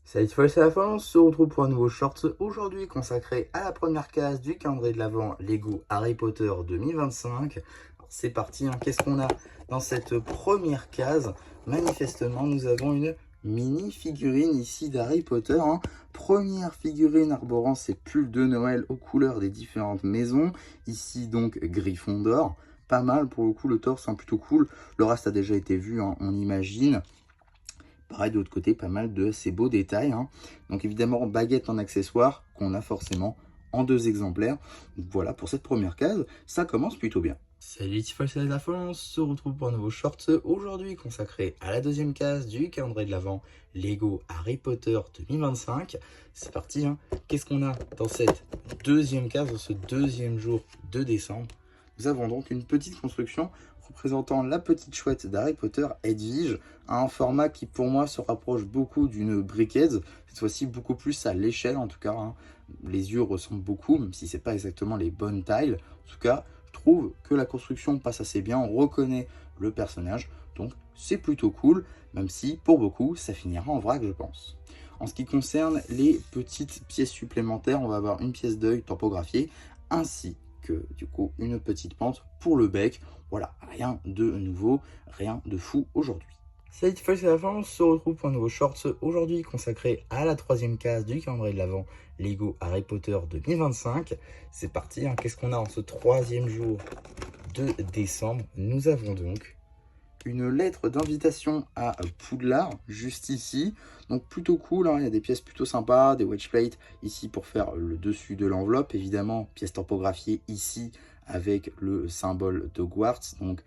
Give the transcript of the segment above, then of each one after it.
Salut tout le monde, c'est la fin, on se retrouve pour un nouveau short aujourd'hui consacré à la première case du calendrier de l'Avent Lego Harry Potter 2025. Alors c'est parti, hein. Qu'est-ce qu'on a dans cette première case? Manifestement, nous avons une mini figurine ici d'Harry Potter, hein. Première figurine arborant ses pulls de Noël aux couleurs des différentes maisons. Ici donc Gryffondor. Pas mal pour le coup, le torse, hein, plutôt cool. Le reste a déjà été vu, hein, on imagine. Pareil, de l'autre côté, pas mal de ces beaux détails, hein. Donc évidemment, baguette en accessoire qu'on a forcément en 2 exemplaires. Donc voilà, pour cette première case, ça commence plutôt bien. Salut Tiffany, c'est la fin, on se retrouve pour un nouveau short aujourd'hui consacré à la deuxième case du calendrier de l'Avent Lego Harry Potter 2025. C'est parti, hein. Qu'est-ce qu'on a dans cette deuxième case, dans ce deuxième jour de décembre? Nous avons donc une petite construction représentant la petite chouette d'Harry Potter, Hedwige, à un format qui pour moi se rapproche beaucoup d'une Brickheads, cette fois-ci beaucoup plus à l'échelle en tout cas, hein. Les yeux ressemblent beaucoup, même si c'est pas exactement les bonnes tailles. En tout cas, je trouve que la construction passe assez bien, on reconnaît le personnage, donc c'est plutôt cool, même si pour beaucoup ça finira en vrac je pense. En ce qui concerne les petites pièces supplémentaires, on va avoir une pièce d'œil tampographiée, ainsi que du coup une petite pente pour le bec. Voilà, rien de nouveau, rien de fou aujourd'hui. Salut c'est la fin, on se retrouve pour un nouveau short aujourd'hui consacré à la troisième case du calendrier de l'Avent Lego Harry Potter 2025. C'est parti, hein. Qu'est-ce qu'on a en ce troisième jour de décembre? Nous avons donc une lettre d'invitation à Poudlard, juste ici. Donc plutôt cool, hein. Il y a des pièces plutôt sympas, des wedge plates ici pour faire le dessus de l'enveloppe. Évidemment, pièce tampographiée ici avec le symbole d'Hogwarts, donc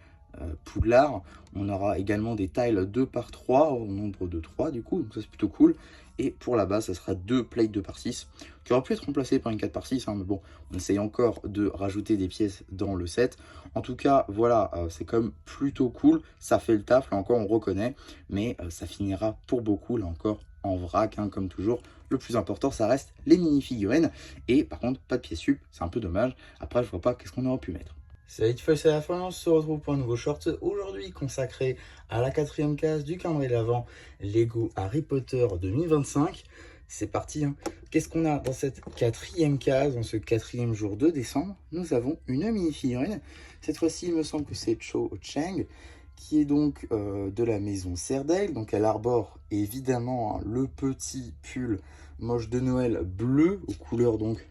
Poudlard. On aura également des tiles 2 par 3 au nombre de 3 du coup, donc ça c'est plutôt cool. Et pour la base, ça sera 2 plates 2 par 6 qui auraient pu être remplacées par une 4 par 6, hein, mais bon, on essaye encore de rajouter des pièces dans le set. En tout cas, voilà, c'est quand même plutôt cool, ça fait le taf, là encore on reconnaît, mais ça finira pour beaucoup, là encore, en vrac, hein, comme toujours. Le plus important, ça reste les mini-figurines, et par contre, pas de pièces sup, c'est un peu dommage. Après, je vois pas qu'est-ce qu'on aurait pu mettre. Salut, c'est la fin, on se retrouve pour un nouveau short aujourd'hui consacré à la quatrième case du calendrier de l'Avent Lego Harry Potter 2025. C'est parti, hein. Qu'est-ce qu'on a dans cette quatrième case, dans ce quatrième jour de décembre? Nous avons une mini-figurine. Cette fois-ci, il me semble que c'est Cho Chang, qui est donc de la maison Cerdale. Donc elle arbore évidemment, hein, le petit pull moche de Noël bleu, aux couleurs donc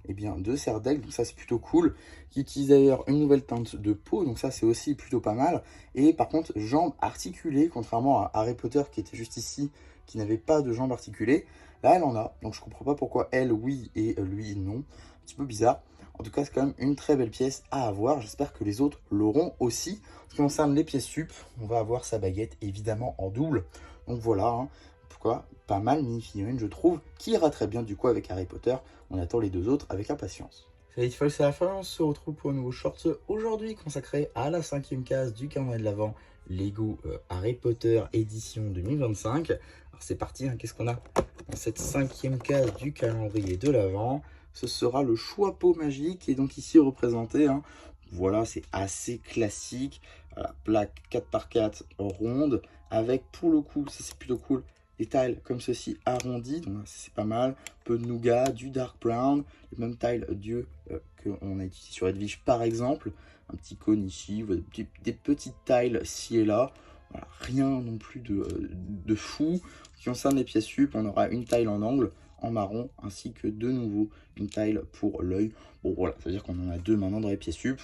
de Cerdaigle, donc ça c'est plutôt cool, qui utilise d'ailleurs une nouvelle teinte de peau, donc ça c'est aussi plutôt pas mal. Et par contre, jambes articulées, contrairement à Harry Potter qui était juste ici, qui n'avait pas de jambes articulées, là elle en a, donc je comprends pas pourquoi elle oui et lui non, un petit peu bizarre. En tout cas, c'est quand même une très belle pièce à avoir, j'espère que les autres l'auront aussi. En ce qui concerne les pièces sup, on va avoir sa baguette évidemment en double, donc voilà, hein. Pourquoi pas mal mini-figurine, je trouve, qui ira très bien du coup avec Harry Potter. On attend les deux autres avec impatience. Salut, c'est la fin, on se retrouve pour un nouveau short aujourd'hui consacré à la cinquième case du calendrier de l'Avent Lego Harry Potter édition 2025. Alors c'est parti, hein. Qu'est-ce qu'on a dans cette cinquième case du calendrier de l'Avent? Ce sera le choix peau magique qui est donc ici représenté, hein. Voilà, c'est assez classique. Voilà, plaque 4 par 4 ronde avec pour le coup, ça c'est plutôt cool, des tiles comme ceci arrondis, donc c'est pas mal. Un peu de nougat, du dark brown, les mêmes tiles Dieu qu'on a utilisé sur Edwige par exemple. Un petit cône ici, voilà, des petites tiles ci et là. Voilà, rien non plus de fou. En ce qui concerne les pièces sup, on aura une tile en angle, en marron, ainsi que de nouveau une tile pour l'œil. Bon voilà, ça veut dire qu'on en a deux maintenant dans les pièces sup.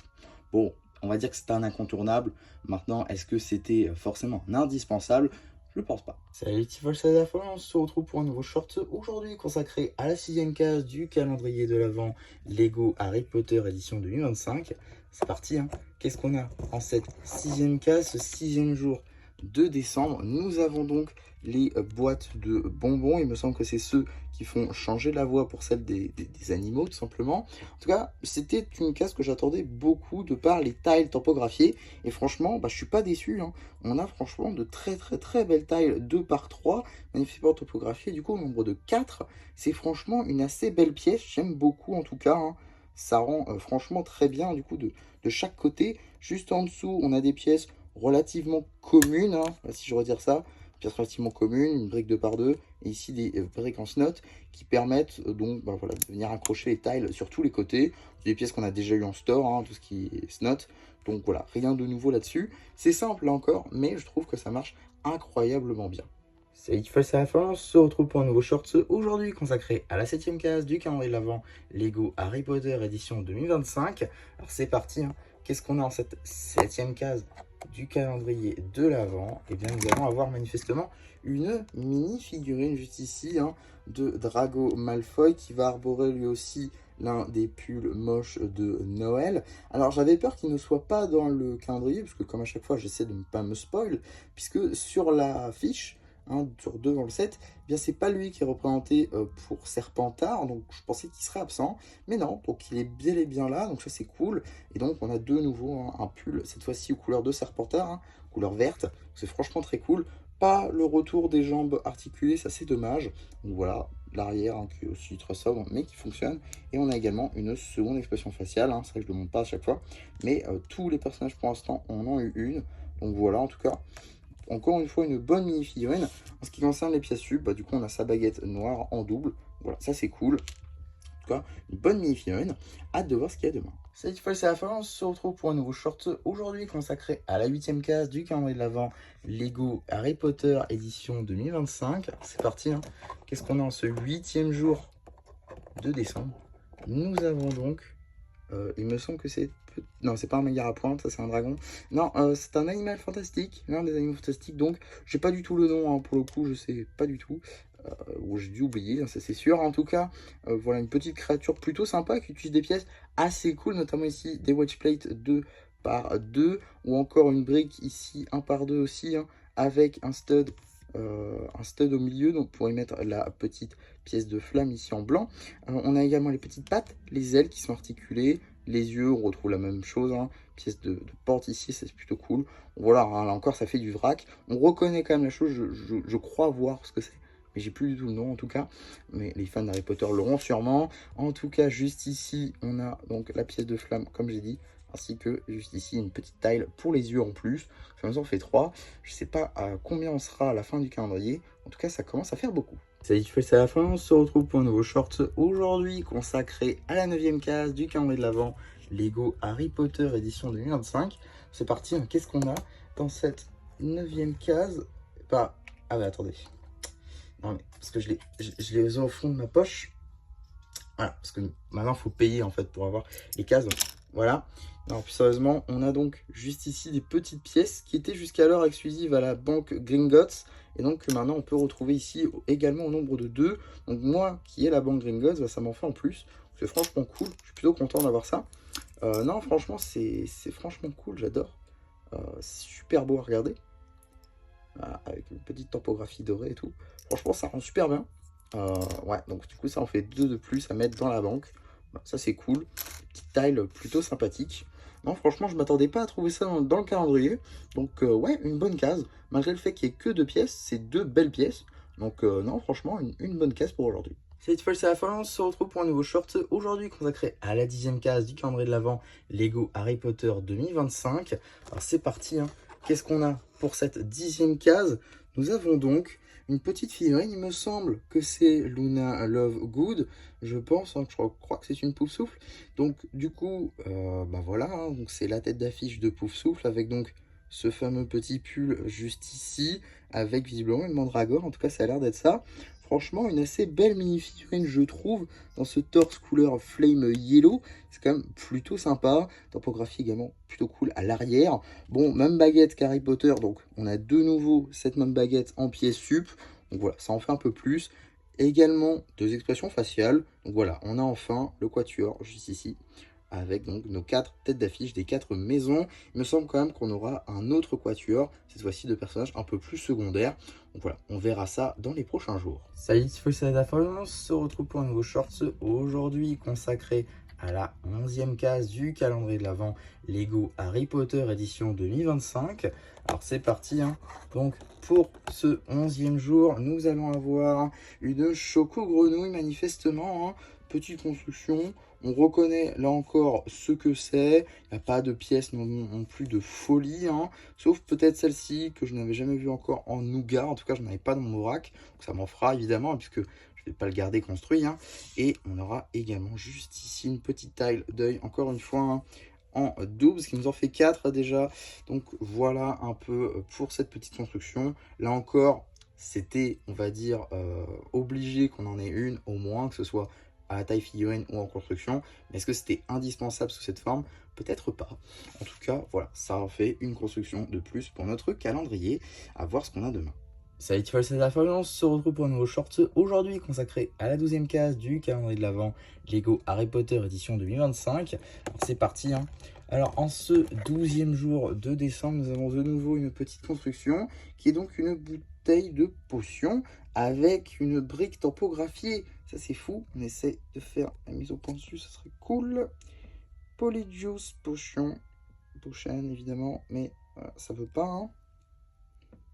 Bon, on va dire que c'était un incontournable. Maintenant, est-ce que c'était forcément un indispensable? Je ne pense pas. Salut Tifol, c'est la fin, on se retrouve pour un nouveau short aujourd'hui consacré à la sixième case du calendrier de l'Avent Lego Harry Potter édition 2025. C'est parti, hein. Qu'est-ce qu'on a en cette sixième case, ce sixième jour de décembre? Nous avons donc les boîtes de bonbons. Il me semble que c'est ceux qui font changer la voix pour celle des animaux, tout simplement. En tout cas, c'était une case que j'attendais beaucoup de par les tiles tampographiées. Et franchement, bah, je suis pas déçu, hein. On a franchement de très belles tiles 2 par 3, magnifiquement topographiées. Du coup, au nombre de 4, c'est franchement une assez belle pièce. J'aime beaucoup en tout cas, hein. Ça rend franchement très bien du coup de chaque côté. Juste en dessous, on a des pièces relativement communes, hein, si je redire ça. Pièce relativement commune, une brique 2 par 2 et ici des fréquences notes qui permettent donc voilà, de venir accrocher les tiles sur tous les côtés. Des pièces qu'on a déjà eu en store, hein, tout ce qui est snot. Donc voilà, rien de nouveau là-dessus. C'est simple là encore, mais je trouve que ça marche incroyablement bien. Salut, c'est la fin, on se retrouve pour un nouveau shorts aujourd'hui consacré à la 7ème case du calendrier de l'Avent Lego Harry Potter édition 2025. Alors c'est parti, hein. Qu'est-ce qu'on a en cette 7ème case du calendrier de l'Avent? Et bien nous allons avoir manifestement une mini figurine juste ici, hein, de Drago Malfoy qui va arborer lui aussi l'un des pulls moches de Noël. Alors j'avais peur qu'il ne soit pas dans le calendrier, parce que comme à chaque fois j'essaie de ne pas me spoil, puisque sur la fiche, hein, sur devant le set, eh bien c'est pas lui qui est représenté pour Serpentard, donc je pensais qu'il serait absent, mais non, donc il est bel et bien là, donc ça c'est cool. Et donc on a de nouveau, hein, un pull, cette fois-ci aux couleurs de Serpentard, hein, couleur verte, c'est franchement très cool. Pas le retour des jambes articulées, ça c'est dommage. Donc voilà, l'arrière, hein, qui est aussi très sobre, mais qui fonctionne. Et on a également une seconde expression faciale, hein, c'est vrai que je ne le montre pas à chaque fois, mais tous les personnages pour l'instant en ont eu une. Donc voilà, en tout cas, encore une fois, une bonne mini-figurine. En ce qui concerne les pièces sub, du coup, on a sa baguette noire en double. Voilà, ça c'est cool. En tout cas, une bonne mini-figurine. Hâte de voir ce qu'il y a demain. Cette fois, c'est la fin. On se retrouve pour un nouveau short aujourd'hui consacré à la 8ème case du calendrier de l'Avent Lego Harry Potter édition 2025. C'est parti, hein. Qu'est-ce qu'on a en ce 8e jour de décembre? Nous avons donc, il me semble que c'est... Non, c'est pas un Megara pointe, ça c'est un dragon. Non, c'est un animal fantastique, l'un des animaux fantastiques. Donc, j'ai pas du tout le nom, hein, pour le coup, je sais pas du tout. Ou j'ai dû oublier, ça c'est sûr. En tout cas, voilà une petite créature plutôt sympa qui utilise des pièces assez cool, notamment ici des wedge plates 2 par 2, ou encore une brique ici 1 par 2 aussi, hein, avec un stud au milieu, donc pour y mettre la petite pièce de flamme ici en blanc. On a également les petites pattes, les ailes qui sont articulées, les yeux, on retrouve la même chose, hein. Pièce de porte ici, c'est plutôt cool. Voilà, hein, là encore ça fait du vrac. On reconnaît quand même la chose, je crois voir ce que c'est, mais j'ai plus du tout le nom en tout cas. Mais les fans d'Harry Potter l'auront sûrement. En tout cas, juste ici, on a donc la pièce de flamme, comme j'ai dit, ainsi que juste ici une petite tile pour les yeux en plus. Ça en fait 3. Je sais pas à combien on sera à la fin du calendrier. En tout cas, ça commence à faire beaucoup. Ça y est, c'est à la fin. On se retrouve pour un nouveau short aujourd'hui consacré à la 9ème case du calendrier de l'Avent Lego Harry Potter édition 2025. C'est parti, hein. Qu'est-ce qu'on a dans cette 9ème case? Bah, ah ouais, attendez. Non mais, parce que je les ai au fond de ma poche. Voilà, parce que maintenant, il faut payer en fait pour avoir les cases. Donc, voilà. Alors, plus sérieusement, on a donc juste ici des petites pièces qui étaient jusqu'alors exclusives à la banque Gringotts. Et donc, maintenant, on peut retrouver ici également au nombre de 2. Donc, moi, qui ai la banque Gringotts, bah, ça m'en fait en plus. C'est franchement cool. Je suis plutôt content d'avoir ça. Non, franchement, c'est franchement cool. J'adore. C'est super beau à regarder. Voilà, avec une petite topographie dorée et tout. Franchement, ça rend super bien. Ouais, donc du coup, ça en fait 2 de plus à mettre dans la banque. Bah, ça, c'est cool. Petite taille plutôt sympathique. Non, franchement, je m'attendais pas à trouver ça dans le calendrier. Donc, ouais, une bonne case. Malgré le fait qu'il n'y ait que 2 pièces, c'est 2 belles pièces. Donc, non, franchement, une bonne case pour aujourd'hui. Cette fois, c'est la fin. On se retrouve pour un nouveau short aujourd'hui consacré à la 10e case du calendrier de l'Avent Lego Harry Potter 2025. Alors, c'est parti, hein. Qu'est-ce qu'on a pour cette 10e case? Nous avons donc une petite figurine, il me semble que c'est Luna Lovegood, je pense, hein, je crois que c'est une Poufsouffle. Donc du coup, bah voilà, hein, donc c'est la tête d'affiche de Poufsouffle avec donc ce fameux petit pull juste ici, avec visiblement une mandragore, en tout cas ça a l'air d'être ça. Franchement, une assez belle mini-figurine, je trouve, dans ce torse couleur Flame Yellow. C'est quand même plutôt sympa. Topographie également plutôt cool à l'arrière. Bon, même baguette qu'Harry Potter, donc on a de nouveau cette même baguette en pièce sup. Donc voilà, ça en fait un peu plus. Également, 2 expressions faciales. Donc voilà, on a enfin le quatuor juste ici, avec donc nos 4 têtes d'affiche des 4 maisons. Il me semble quand même qu'on aura un autre quatuor, cette fois-ci de personnages un peu plus secondaires. Donc voilà, on verra ça dans les prochains jours. Salut, c'est la fin. On se retrouve pour un nouveau short aujourd'hui consacré à la 11e case du calendrier de l'Avent Lego Harry Potter édition 2025. Alors c'est parti, hein. Donc pour ce 11e jour, nous allons avoir une choco grenouille manifestement, hein. Petite construction. On reconnaît là encore ce que c'est. Il n'y a pas de pièces non plus de folie, hein. Sauf peut-être celle-ci que je n'avais jamais vue encore en nougat. En tout cas, je n'en avais pas dans mon vrac. Donc ça m'en fera évidemment, puisque je ne vais pas le garder construit, hein. Et on aura également juste ici une petite taille d'œil, encore une fois, hein, en double, parce qu'il nous en fait 4 déjà. Donc voilà un peu pour cette petite construction. Là encore, c'était, on va dire, obligé qu'on en ait une au moins, que ce soit à la taille figurine ou en construction. Mais est-ce que c'était indispensable sous cette forme? Peut-être pas. En tout cas, voilà, ça en fait une construction de plus pour notre calendrier. À voir ce qu'on a demain. Salut Tiffal, c'est la fin, on se retrouve pour un nouveau short aujourd'hui consacré à la 12e case du calendrier de l'Avent Lego Harry Potter édition 2025. Alors c'est parti, hein. Alors en ce 12e jour de décembre, nous avons de nouveau une petite construction qui est donc une bouteille de potion avec une brique tampographiée. Ça c'est fou, on essaie de faire la mise au point dessus, ça serait cool. Polyjuice Potion, prochaine évidemment, mais ça veut pas, hein.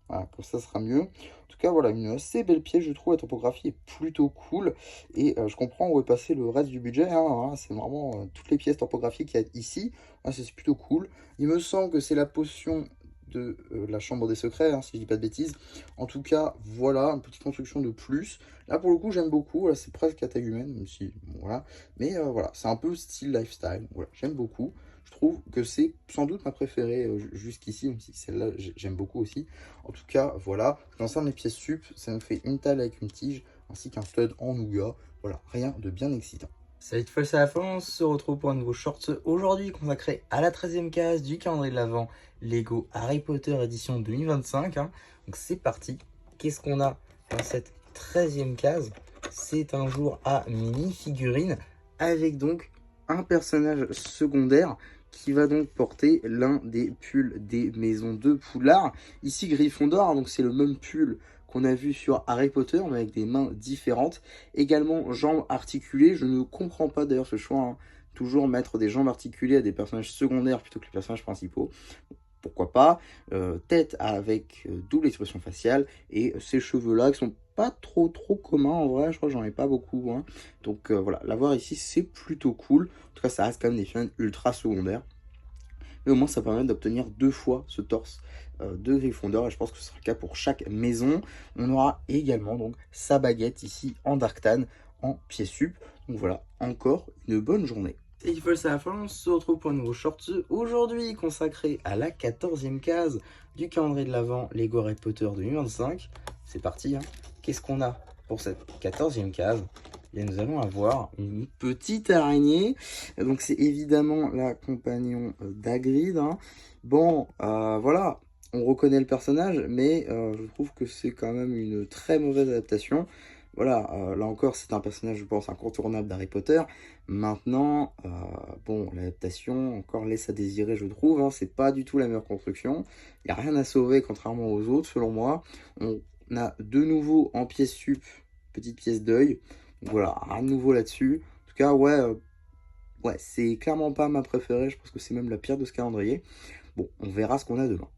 Voilà, comme ça sera mieux. En tout cas, voilà, une assez belle pièce, je trouve. La topographie est plutôt cool. Et je comprends où est passé le reste du budget, hein. Voilà, c'est vraiment toutes les pièces topographiques qu'il y a ici. Voilà, c'est plutôt cool. Il me semble que c'est la potion de la chambre des secrets, hein, si je dis pas de bêtises. En tout cas, voilà, une petite construction de plus. Là, pour le coup, j'aime beaucoup. Voilà, c'est presque à taille humaine, même si, bon, voilà. Mais voilà, c'est un peu style lifestyle. Voilà, j'aime beaucoup. Je trouve que c'est sans doute ma préférée jusqu'ici, même si celle-là, j'aime beaucoup aussi. En tout cas, voilà. Concernant les pièces sup, ça nous fait une table avec une tige, ainsi qu'un stud en nougat. Voilà, rien de bien excitant. Salut tout le monde, c'est la fin, on se retrouve pour un nouveau short aujourd'hui consacré à la 13e case du calendrier de l'Avent Lego Harry Potter édition 2025, hein. Donc c'est parti. Qu'est-ce qu'on a dans cette 13e case? C'est un jour à mini figurine avec donc un personnage secondaire qui va donc porter l'un des pulls des maisons de Poudlard. Ici Gryffondor, donc c'est le même pull qu'on a vu sur Harry Potter, mais avec des mains différentes. Également jambes articulées, je ne comprends pas d'ailleurs ce choix, hein. Toujours mettre des jambes articulées à des personnages secondaires plutôt que les personnages principaux. Pourquoi pas, tête avec double expression faciale et ces cheveux là qui sont pas trop communs en vrai, je crois que j'en ai pas beaucoup, hein. Donc voilà, l'avoir ici c'est plutôt cool. En tout cas ça reste quand même des figurines ultra secondaires, mais au moins ça permet d'obtenir 2 fois ce torse de Gryffondor et je pense que ce sera le cas pour chaque maison. On aura également donc sa baguette ici en Darktan en pied sup. Donc voilà, encore une bonne journée. C'est Tiffal, c'est la fin, on se retrouve pour un nouveau short aujourd'hui consacré à la 14e case du calendrier de l'Avent Lego Harry Potter 2025. C'est parti, hein. Qu'est-ce qu'on a pour cette 14e case? Et nous allons avoir une petite araignée. Donc c'est évidemment la compagnon d'Hagrid, hein. Bon, voilà, on reconnaît le personnage, mais je trouve que c'est quand même une très mauvaise adaptation. Voilà, là encore, c'est un personnage, je pense, incontournable d'Harry Potter. Maintenant, bon, l'adaptation encore laisse à désirer, je trouve, hein. C'est pas du tout la meilleure construction. Il n'y a rien à sauver, contrairement aux autres, selon moi. On a de nouveau en pièce sup, petite pièce d'œil. Voilà, rien de nouveau là-dessus. En tout cas, ouais, ouais, c'est clairement pas ma préférée. Je pense que c'est même la pire de ce calendrier. Bon, on verra ce qu'on a demain.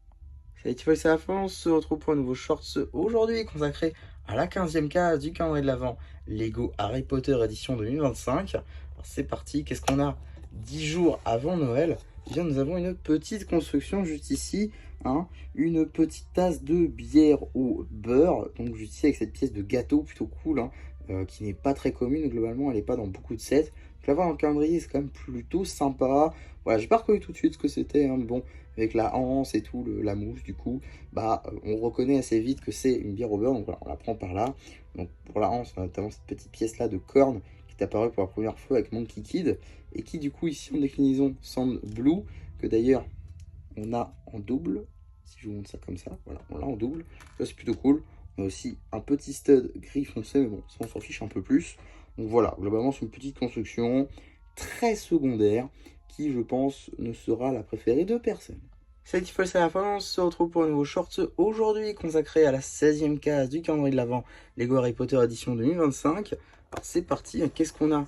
Salut Tiffal, c'est la fin, on se retrouve pour un nouveau shorts aujourd'hui consacré à la 15e case du calendrier de l'Avent Lego Harry Potter édition 2025. Alors c'est parti, qu'est-ce qu'on a 10 jours avant Noël? Eh bien, nous avons une petite construction juste ici, hein, une petite tasse de bière au beurre, donc juste ici avec cette pièce de gâteau plutôt cool, hein, qui n'est pas très commune, globalement elle n'est pas dans beaucoup de sets. Donc l'avoir dans le calendrier c'est quand même plutôt sympa. Voilà, j'ai pas reconnu tout de suite ce que c'était, hein, mais bon, avec la anse et tout, la mousse, du coup, bah, on reconnaît assez vite que c'est une bière au beurre, donc voilà, on la prend par là. Donc pour la anse, on a notamment cette petite pièce-là de corne qui est apparue pour la première fois avec Monkey Kid, et qui du coup ici en déclinaison semble blue, que d'ailleurs on a en double, si je vous montre ça comme ça, voilà, on l'a en double, ça c'est plutôt cool. On a aussi un petit stud gris foncé, mais bon, ça on s'en fiche un peu plus. Donc voilà, globalement c'est une petite construction très secondaire, qui je pense ne sera la préférée de personne. C'est Tiffal, c'est la fin, on se retrouve pour un nouveau short aujourd'hui consacré à la 16e case du calendrier de l'Avent Lego Harry Potter édition 2025. Alors c'est parti, qu'est-ce qu'on a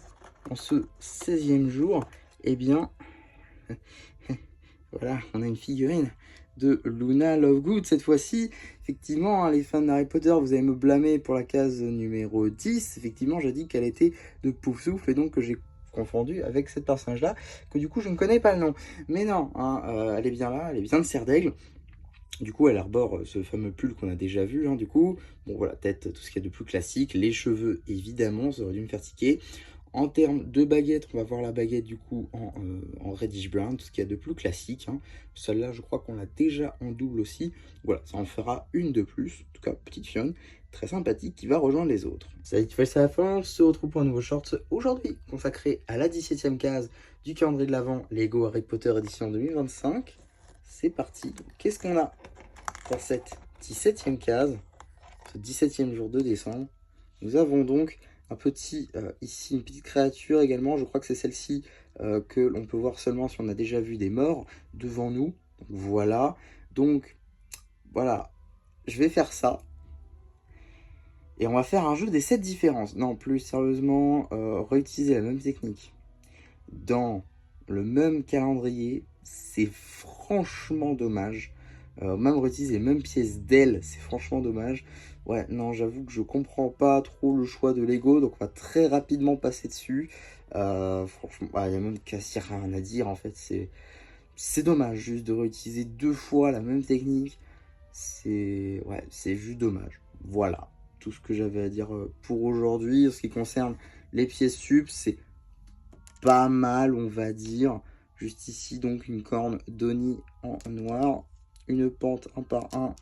en ce 16e jour? Eh bien, voilà, on a une figurine de Luna Lovegood cette fois-ci. Effectivement, hein, les fans d'Harry Potter, vous allez me blâmer pour la case numéro 10. Effectivement, j'ai dit qu'elle était de Poufsouffle et donc que j'ai confondu avec cette personnage-là, que du coup je ne connais pas le nom. Mais non, hein, elle est bien là, elle est bien de Serre d'Aigle. Du coup, elle arbore ce fameux pull qu'on a déjà vu, hein, du coup. Bon, voilà, tête, tout ce qu'il y a de plus classique. Les cheveux, évidemment, ça aurait dû me faire tiquer. En termes de baguette, on va voir la baguette, du coup, en reddish brown, tout ce qu'il y a de plus classique, hein. Celle-là, je crois qu'on l'a déjà en double aussi. Voilà, ça en fera une de plus. En tout cas, petite fionne, très sympathique, qui va rejoindre les autres. Ça y est, fait ça à la fin. On se retrouve pour un nouveau short aujourd'hui, consacré à la 17e case du calendrier de l'Avent Lego Harry Potter édition 2025. C'est parti. Qu'est-ce qu'on a pour cette 17e case, ce 17e jour de décembre? Nous avons donc un petit, ici, une petite créature également. Je crois que c'est celle-ci que l'on peut voir seulement si on a déjà vu des morts devant nous. Donc, voilà. Donc, voilà. Je vais faire ça. Et on va faire un jeu des 7 différences. Non, plus sérieusement, réutiliser la même technique dans le même calendrier, c'est franchement dommage. Même réutiliser les mêmes pièces d'ailes, c'est franchement dommage. Ouais, non, j'avoue que je comprends pas trop le choix de Lego, donc on va très rapidement passer dessus. Franchement, il n'y a même quasi rien à dire, en fait. C'est dommage juste de réutiliser 2 fois la même technique. Ouais, c'est juste dommage. Voilà, tout ce que j'avais à dire pour aujourd'hui. En ce qui concerne les pièces sup, c'est pas mal, on va dire. Juste ici, donc, une corne d'Oni en noir, une pente 1 par 1,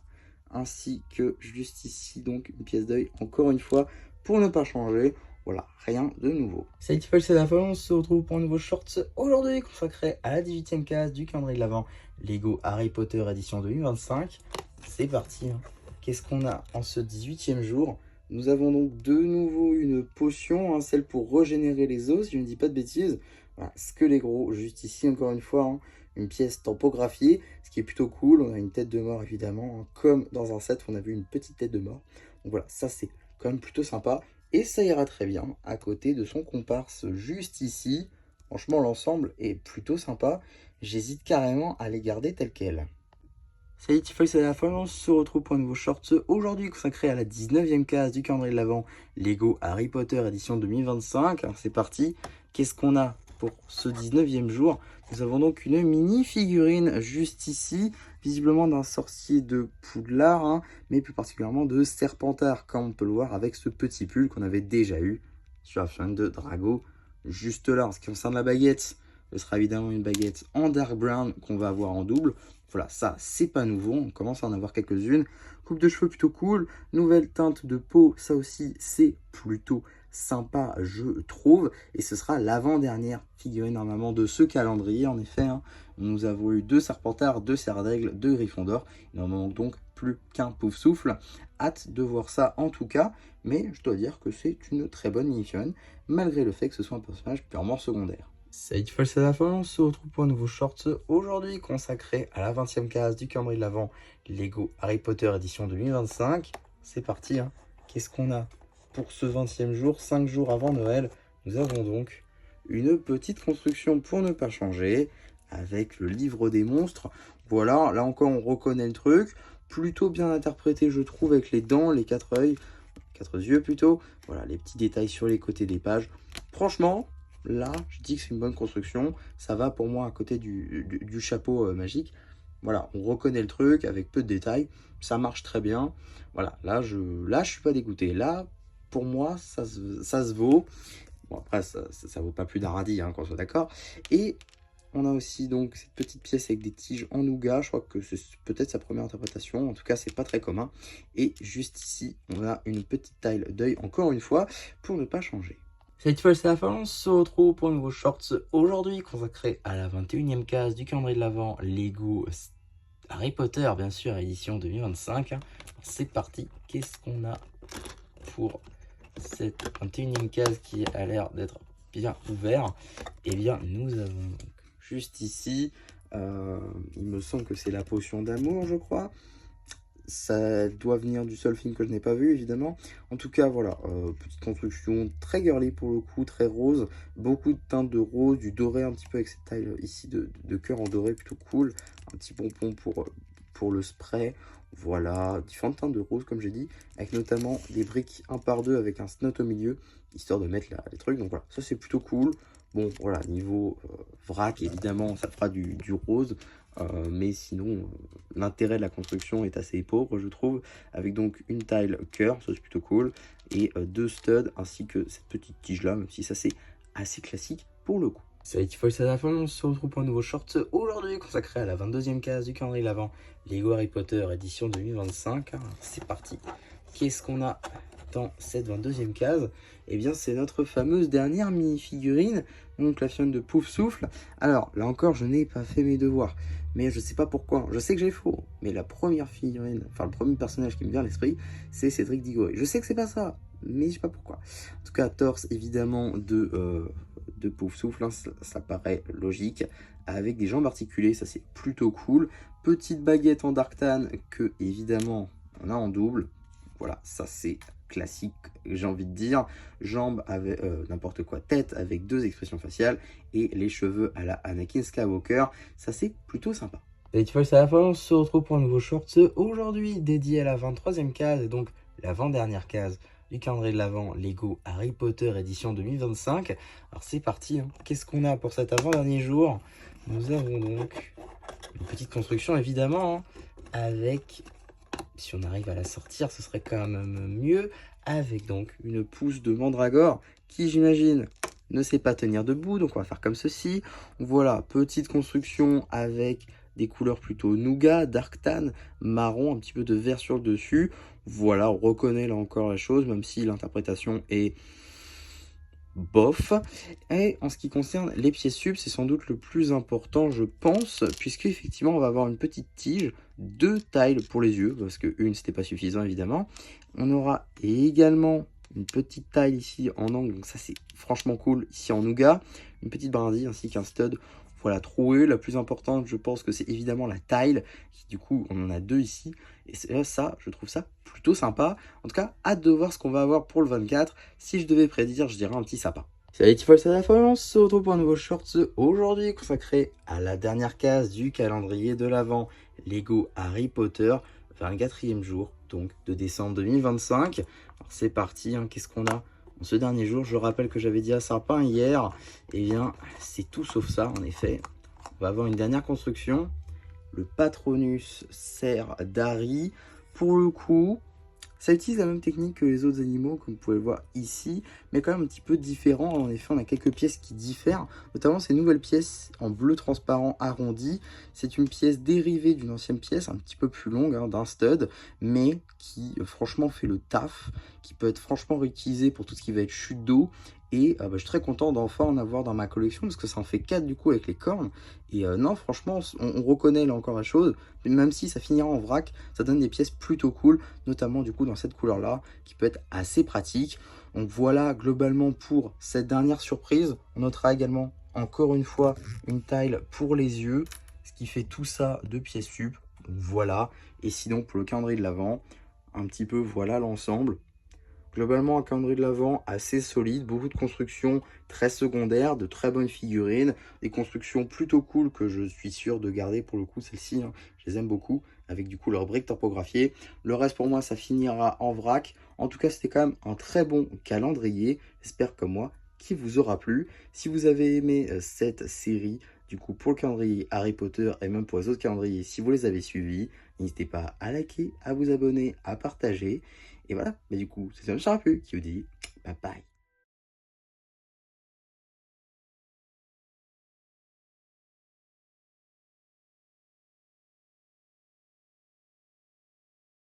ainsi que juste ici, donc, une pièce d'œil, encore une fois, pour ne pas changer. Voilà, rien de nouveau. Ça y est, c'est la fin, on se retrouve pour un nouveau short aujourd'hui consacré à la 18e case du calendrier de l'Avent Lego Harry Potter édition 2025. C'est parti, hein. Qu'est-ce qu'on a en ce 18e jour? Nous avons donc de nouveau une potion, hein, celle pour régénérer les os, si je ne dis pas de bêtises. Voilà, Skelegro, juste ici encore une fois, hein, une pièce tampographiée, ce qui est plutôt cool. On a une tête de mort évidemment, hein, comme dans un set où on a vu une petite tête de mort. Donc voilà, ça c'est quand même plutôt sympa. Et ça ira très bien à côté de son comparse juste ici. Franchement, l'ensemble est plutôt sympa. J'hésite carrément à les garder telles quelles. Salut Tifoy, c'est la fin, on se retrouve pour un nouveau short aujourd'hui consacré à la 19e case du calendrier de l'Avent Lego Harry Potter édition 2025. Alors c'est parti, qu'est-ce qu'on a pour ce 19e jour? Nous avons donc une mini figurine juste ici, visiblement d'un sorcier de Poudlard, hein, mais plus particulièrement de Serpentard, comme on peut le voir avec ce petit pull qu'on avait déjà eu sur la figurine de Drago, juste là. En ce qui concerne la baguette, ce sera évidemment une baguette en dark brown qu'on va avoir en double. Voilà, ça, c'est pas nouveau. On commence à en avoir quelques-unes. Coupe de cheveux plutôt cool. Nouvelle teinte de peau, ça aussi, c'est plutôt sympa, je trouve. Et ce sera l'avant-dernière figurine, normalement, de ce calendrier. En effet, hein, nous avons eu 2 Serpentards, 2 Serre d'Aigle, 2 Gryffondor. Il n'en manque donc plus qu'un Poufsouffle. Hâte de voir ça, en tout cas. Mais je dois dire que c'est une très bonne mini-fion, malgré le fait que ce soit un personnage purement secondaire. Ça y est, c'est la fin, on se retrouve pour un nouveau short aujourd'hui consacré à la 20e case du calendrier de l'Avent Lego Harry Potter édition 2025. C'est parti, hein. Qu'est-ce qu'on a pour ce 20e jour, 5 jours avant Noël? Nous avons donc une petite construction pour ne pas changer, avec le livre des monstres. Voilà, là encore on reconnaît le truc, plutôt bien interprété je trouve, avec les dents, les 4 œils, 4 yeux plutôt. Voilà, les petits détails sur les côtés des pages. Franchement, là, je dis que c'est une bonne construction. Ça va pour moi à côté du chapeau magique. Voilà, on reconnaît le truc avec peu de détails. Ça marche très bien. Voilà, là, je suis pas dégoûté. Là, pour moi, ça se vaut. Bon, après, ça vaut pas plus d'un radis, hein, qu'on soit d'accord. Et on a aussi donc cette petite pièce avec des tiges en nougat. Je crois que c'est peut-être sa première interprétation. En tout cas, c'est pas très commun. Et juste ici, on a une petite taille d'œil, encore une fois, pour ne pas changer. Cette fois, c'est la fin. On se retrouve pour un nouveau shorts aujourd'hui consacré à la 21e case du calendrier de l'Avent Lego Harry Potter, bien sûr, édition 2025. C'est parti. Qu'est-ce qu'on a pour cette 21e case qui a l'air d'être bien ouvert? Eh bien, nous avons juste ici, il me semble que c'est la potion d'amour, je crois. Ça doit venir du seul film que je n'ai pas vu, évidemment. En tout cas, voilà, petite construction très girly pour le coup, très rose. Beaucoup de teintes de rose, du doré un petit peu avec cette taille ici de cœur en doré, plutôt cool. Un petit pompon pour le spray. Voilà, différentes teintes de rose, comme j'ai dit, avec notamment des briques 1 par 2 avec un snot au milieu, histoire de mettre les trucs. Donc voilà, ça c'est plutôt cool. Bon, voilà, niveau vrac, évidemment, ça fera du rose. Mais sinon, l'intérêt de la construction est assez pauvre, je trouve. Avec donc une tile cœur, ça c'est plutôt cool. Et deux studs, ainsi que cette petite tige-là, même si ça c'est assez classique pour le coup. Salut Tifoy, c'est la fin, on se retrouve pour un nouveau short aujourd'hui consacré à la 22e case du calendrier de l'Avent, Lego Harry Potter édition 2025. Alors, c'est parti. Qu'est-ce qu'on a dans cette 22e case? Eh bien, c'est notre fameuse dernière mini-figurine, donc la fionne de Pouf Souffle. Alors, là encore, je n'ai pas fait mes devoirs, mais je sais pas pourquoi. Je sais que j'ai faux, mais la première figurine, enfin le premier personnage qui me vient à l'esprit, c'est Cédric Diggory. Je sais que c'est pas ça, mais je sais pas pourquoi. En tout cas, torse évidemment de Pouf Souffle, hein, ça paraît logique, avec des jambes articulées, ça c'est plutôt cool. Petite baguette en Darktan que évidemment on a en double, voilà, ça c'est classique, j'ai envie de dire. Jambes avec n'importe quoi, tête avec deux expressions faciales et les cheveux à la Anakin Skywalker, ça c'est plutôt sympa. Et tu vois, c'est à la fin, on se retrouve pour un nouveau short aujourd'hui dédié à la 23e case et donc l'avant-dernière case du calendrier de l'Avent Lego Harry Potter édition 2025. Alors c'est parti, hein. Qu'est-ce qu'on a pour cet avant-dernier jour? Nous avons donc une petite construction évidemment, hein, avec, si on arrive à la sortir, ce serait quand même mieux, avec donc une pousse de mandragore qui, j'imagine, ne sait pas tenir debout, donc on va faire comme ceci. Voilà, petite construction avec des couleurs plutôt nougat, dark tan, marron, un petit peu de vert sur le dessus. Voilà, on reconnaît là encore la chose, même si l'interprétation est bof. Et en ce qui concerne les pieds sub, c'est sans doute le plus important, je pense, puisque effectivement on va avoir une petite tige, deux tiles pour les yeux, parce que une c'était pas suffisant évidemment. On aura également une petite taille ici en angle, donc ça c'est franchement cool, ici en nougat, une petite brindille ainsi qu'un stud. Voilà, trouée. La plus importante, je pense que c'est évidemment la tile, qui du coup on en a deux ici, et ça, je trouve ça plutôt sympa. En tout cas, hâte de voir ce qu'on va avoir pour le 24. Si je devais prédire, je dirais un petit sapin. Salut Tifol, c'est la fin, on se retrouve pour un nouveau short aujourd'hui consacré à la dernière case du calendrier de l'Avent Lego Harry Potter, 24e jour, donc de décembre 2025. Alors c'est parti, hein, qu'est-ce qu'on a en ce dernier jour? Je rappelle que j'avais dit à sapin hier, et bien c'est tout sauf ça en effet. On va avoir une dernière construction, le Patronus Cerf d'Harry. Pour le coup, ça utilise la même technique que les autres animaux, comme vous pouvez le voir ici, mais quand même un petit peu différent. En effet, on a quelques pièces qui diffèrent, notamment ces nouvelles pièces en bleu transparent arrondi. C'est une pièce dérivée d'une ancienne pièce, un petit peu plus longue, hein, d'un stud, mais qui franchement fait le taf, qui peut être franchement réutilisé pour tout ce qui va être chute d'eau. Et je suis très content d'enfin en avoir dans ma collection, parce que ça en fait 4 du coup avec les cornes. Et non, franchement, on reconnaît là encore la chose, même si ça finira en vrac, ça donne des pièces plutôt cool, notamment du coup dans cette couleur là, qui peut être assez pratique. Donc voilà globalement pour cette dernière surprise. On notera également encore une fois une tile pour les yeux, ce qui fait tout ça de pièces sup. Donc voilà, et sinon pour le calendrier de l'Avent, un petit peu voilà l'ensemble. Globalement, un calendrier de l'Avent assez solide, beaucoup de constructions très secondaires, de très bonnes figurines, des constructions plutôt cool que je suis sûr de garder pour le coup, celles-ci, hein, je les aime beaucoup, avec du coup leurs briques topographiées. Le reste pour moi, ça finira en vrac. En tout cas, c'était quand même un très bon calendrier, j'espère comme moi, qui vous aura plu. Si vous avez aimé cette série, du coup pour le calendrier Harry Potter et même pour les autres calendriers, si vous les avez suivis, n'hésitez pas à liker, à vous abonner, à partager. Et voilà, mais du coup, c'est Monsieur Rapu qui vous dit bye bye.